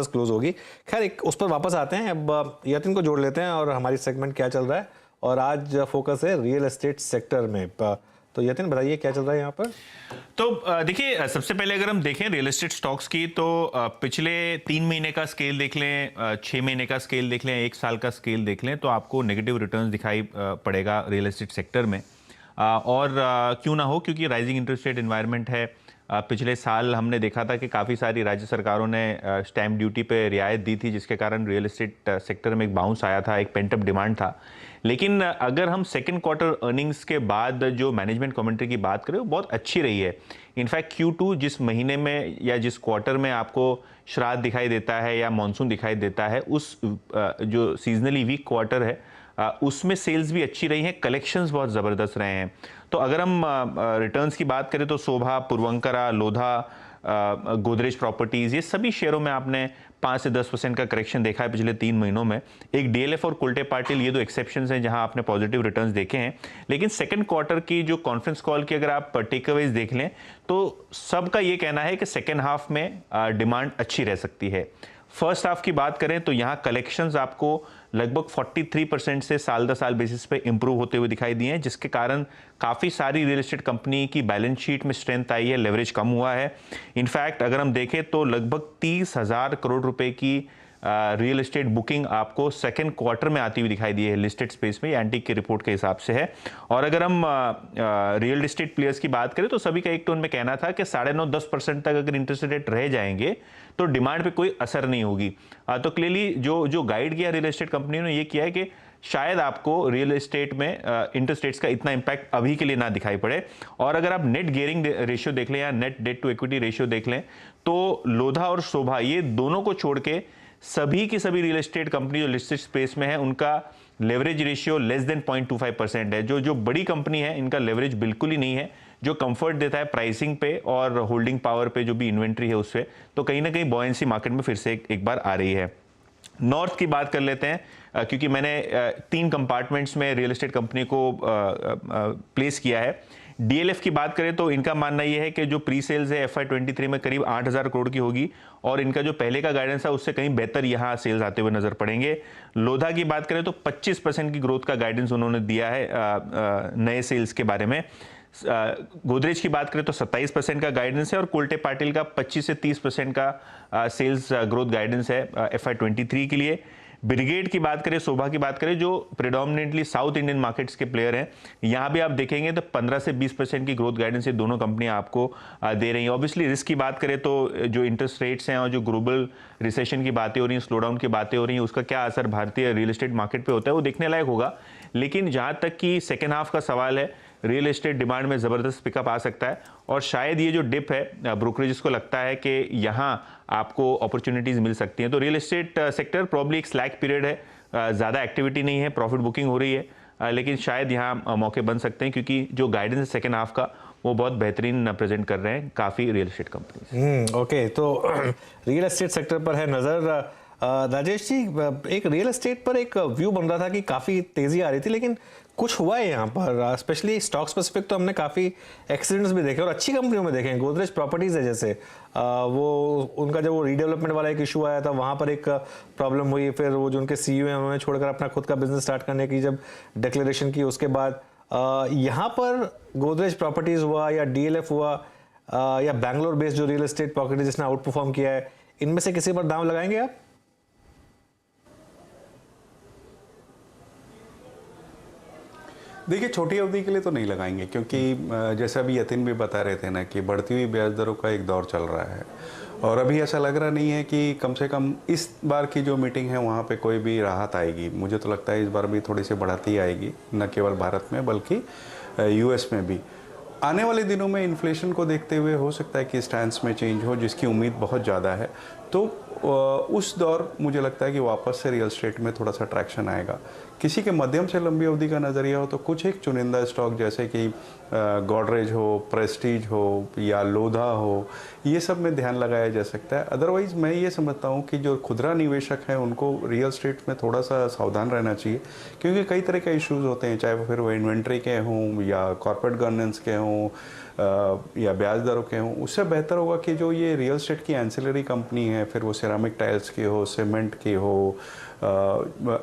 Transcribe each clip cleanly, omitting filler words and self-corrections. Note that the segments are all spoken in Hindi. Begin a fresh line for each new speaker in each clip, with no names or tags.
क्लोज होगी। खैर एक उस पर वापस आते हैं, अब यतिन को जोड़ लेते हैं और हमारी सेगमेंट क्या चल रहा है, और आज फोकस है रियल एस्टेट सेक्टर में। तो यतिन बताइए क्या चल रहा है यहाँ पर।
तो देखिए, सबसे पहले अगर हम देखें रियल एस्टेट स्टॉक्स की, तो पिछले 3 महीने का स्केल देख लें, 6 महीने का स्केल देख लें, 1 साल का स्केल देख लें, तो आपको नेगेटिव रिटर्न्स दिखाई पड़ेगा रियल एस्टेट सेक्टर में। और क्यों ना हो, क्योंकि राइजिंग इंटरेस्ट रेट एनवायरनमेंट है। पिछले साल हमने देखा था कि काफ़ी सारी राज्य सरकारों ने स्टैम्प ड्यूटी पे रियायत दी थी, जिसके कारण रियल एस्टेट सेक्टर में एक बाउंस आया था, एक पेंटअप डिमांड था। लेकिन अगर हम सेकंड क्वार्टर अर्निंग्स के बाद जो मैनेजमेंट कमेंट्री की बात करें, वो बहुत अच्छी रही है। इनफैक्ट Q2 जिस महीने में या जिस क्वार्टर में आपको श्राद्ध दिखाई देता है या मानसून दिखाई देता है, उस जो सीजनली वीक क्वार्टर है, उसमें सेल्स भी अच्छी रही हैं, कलेक्शंस बहुत ज़बरदस्त रहे हैं। तो अगर हम रिटर्न्स की बात करें तो शोभा, पूर्वंकरा, लोधा, गोदरेज प्रॉपर्टीज़, ये सभी शेयरों में आपने 5 से 10% का करेक्शन देखा है पिछले 3 महीनों में। एक DLF और कुल्टे पाटिल, ये दो एक्सेप्शंस हैं जहां आपने पॉजिटिव रिटर्न्स देखे हैं। लेकिन सेकंड क्वार्टर की जो कॉन्फ्रेंस कॉल की अगर आप टेकअवेज देख लें, तो सबका ये कहना है कि सेकंड हाफ में डिमांड अच्छी रह सकती है। फर्स्ट हाफ की बात करें तो यहाँ कलेक्शंस आपको लगभग 43% से साल दर साल बेसिस पे इंप्रूव होते हुए दिखाई दिए हैं, जिसके कारण काफ़ी सारी रियल एस्टेट कंपनी की बैलेंस शीट में स्ट्रेंथ आई है, लेवरेज कम हुआ है। इनफैक्ट अगर हम देखें तो लगभग 30,000 करोड़ रुपए की रियल एस्टेट बुकिंग आपको सेकंड क्वार्टर में आती हुई दिखाई दी है लिस्टेड स्पेस में, एंटीक की रिपोर्ट के हिसाब से है। और अगर हम रियल एस्टेट प्लेयर्स की बात करें तो सभी का एक टोन में कहना था कि 9.5-10% तक अगर इंटरेस्ट रेट रह जाएंगे तो डिमांड पे कोई असर नहीं होगी। तो क्लियरली जो गाइड किया रियल एस्टेट कंपनी ने ये किया है कि शायद आपको रियल एस्टेट में इंटरेस्ट रेट्स का इतना इंपैक्ट अभी के लिए ना दिखाई पड़े। और अगर आप नेट गियरिंग रेशियो देख लें या net debt to equity ratio देख लें, तो लोधा और शोभा, ये दोनों को छोड़ के सभी की सभी रियल एस्टेट कंपनी जो लिस्टेड स्पेस में है, उनका लेवरेज रेशियो लेस देन 0.25% है। जो बड़ी कंपनी है, इनका लेवरेज बिल्कुल ही नहीं है, जो कंफर्ट देता है प्राइसिंग पे और होल्डिंग पावर पे, जो भी इन्वेंट्री है उससे। तो कहीं ना कहीं बॉयंसी मार्केट में फिर से एक बार आ रही है। नॉर्थ की बात कर लेते हैं, क्योंकि मैंने 3 कंपार्टमेंट्स में रियल एस्टेट कंपनी को प्लेस किया है। DLF की बात करें तो इनका मानना यह है कि जो प्री सेल्स है FY23 में करीब 8,000 करोड़ की होगी, और इनका जो पहले का गाइडेंस है उससे कहीं बेहतर यहाँ सेल्स आते हुए नजर पड़ेंगे। लोधा की बात करें तो 25% की ग्रोथ का गाइडेंस उन्होंने दिया है नए सेल्स के बारे में। गोदरेज की बात करें तो 27% का गाइडेंस है, और कोल्टे पाटिल का 25 से 30% का सेल्स ग्रोथ गाइडेंस है FY23 के लिए। ब्रिगेड की बात करें, शोभा की बात करें, जो प्रेडोमिनेंटली साउथ इंडियन मार्केट्स के प्लेयर हैं, यहाँ भी आप देखेंगे तो 15 से 20% की ग्रोथ गाइडेंस ये दोनों कंपनियां आपको दे रही हैं। ऑब्वियसली रिस्क की बात करें तो जो इंटरेस्ट रेट्स हैं और जो ग्लोबल रिसेशन की बातें हो रही हैं, स्लो डाउन की बातें हो रही हैं, उसका क्या असर भारतीय रियल एस्टेट मार्केट पे होता है वो देखने लायक होगा। लेकिन जहाँ तक कि सेकेंड हाफ का सवाल है, रियल एस्टेट डिमांड में ज़बरदस्त पिकअप आ सकता है, और शायद ये जो डिप है ब्रोकरेजेस को लगता है कि यहाँ आपको अपॉर्चुनिटीज़ मिल सकती हैं। तो रियल एस्टेट सेक्टर प्रॉब्ली एक स्लैक पीरियड है, ज़्यादा एक्टिविटी नहीं है, प्रॉफिट बुकिंग हो रही है, लेकिन शायद यहाँ मौके बन सकते हैं, क्योंकि जो गाइडेंस है सेकेंड हाफ का वो बहुत बेहतरीन प्रेजेंट कर रहे हैं काफ़ी रियल एस्टेट कंपनी।
ओके, तो रियल एस्टेट सेक्टर पर है नज़र। राजेश जी, एक रियल एस्टेट पर एक व्यू बन रहा था कि काफ़ी तेज़ी आ रही थी, लेकिन कुछ हुआ है यहाँ पर, स्पेशली स्टॉक स्पेसिफिक तो हमने काफ़ी एक्सीडेंट्स भी देखे और अच्छी कंपनियों में देखे हैं। गोदरेज प्रॉपर्टीज़ है जैसे, वो उनका जब वो रीडेवलपमेंट वाला एक इशू आया था, वहाँ पर एक प्रॉब्लम हुई। फिर वो जो उनके CEO हैं, उन्होंने छोड़कर अपना खुद का बिजनेस स्टार्ट करने की जब डिक्लेरेशन की, उसके बाद यहाँ पर गोदरेज प्रॉपर्टीज़ हुआ या DLF हुआ या बैंगलोर बेस्ड जो रियल एस्टेट प्रॉपर्टी जिसने आउट परफॉर्म किया है, इनमें से किसी पर दाम लगाएंगे आप?
देखिए, छोटी अवधि के लिए तो नहीं लगाएंगे, क्योंकि जैसा अभी यतिन भी बता रहे थे ना कि बढ़ती हुई ब्याज दरों का एक दौर चल रहा है, और अभी ऐसा लग रहा नहीं है कि कम से कम इस बार की जो मीटिंग है वहाँ पे कोई भी राहत आएगी। मुझे तो लगता है इस बार भी थोड़ी सी बढ़ाती आएगी, न केवल भारत में बल्कि US में भी। आने वाले दिनों में इन्फ्लेशन को देखते हुए हो सकता है कि स्टैंस में चेंज हो, जिसकी उम्मीद बहुत ज़्यादा है। तो उस दौर मुझे लगता है कि वापस से रियल एस्टेट में थोड़ा सा ट्रैक्शन आएगा। किसी के मध्यम से लंबी अवधि का नज़रिया हो तो कुछ एक चुनिंदा स्टॉक जैसे कि गोदरेज हो, प्रेस्टीज हो या लोधा हो, ये सब में ध्यान लगाया जा सकता है। अदरवाइज़ मैं ये समझता हूँ कि जो खुदरा निवेशक हैं उनको रियल एस्टेट में थोड़ा सा सावधान रहना चाहिए, क्योंकि कई तरह के इश्यूज़ होते हैं, चाहे फिर वो इन्वेंट्री के हों या कॉर्पोरेट गवर्नेंस के हों या ब्याज दरों के हों। उससे बेहतर होगा कि जो ये रियल एस्टेट की एंसिलरी कंपनी है, फिर वो सिरामिक टाइल्स की हो, सीमेंट की हो,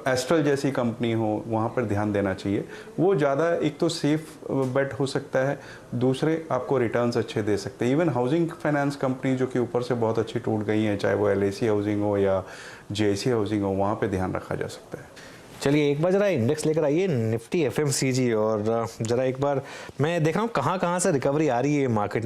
एस्ट्रल जैसी कंपनी हो, वहाँ पर ध्यान देना चाहिए। वो ज़्यादा एक तो सेफ बेट हो सकता है, दूसरे आपको रिटर्न्स अच्छे दे सकते हैं। इवन हाउसिंग फाइनेंस कंपनी जो कि ऊपर से बहुत अच्छी टूट गई हैं, चाहे वो LIC हाउसिंग हो या JIC हाउसिंग हो, वहाँ पे ध्यान रखा जा सकता है।
चलिए एक बार जरा इंडेक्स लेकर आइए निफ्टी FMCG, और जरा एक बार मैं देख रहा हूँ कहाँ कहाँ से रिकवरी आ रही है मार्केट में।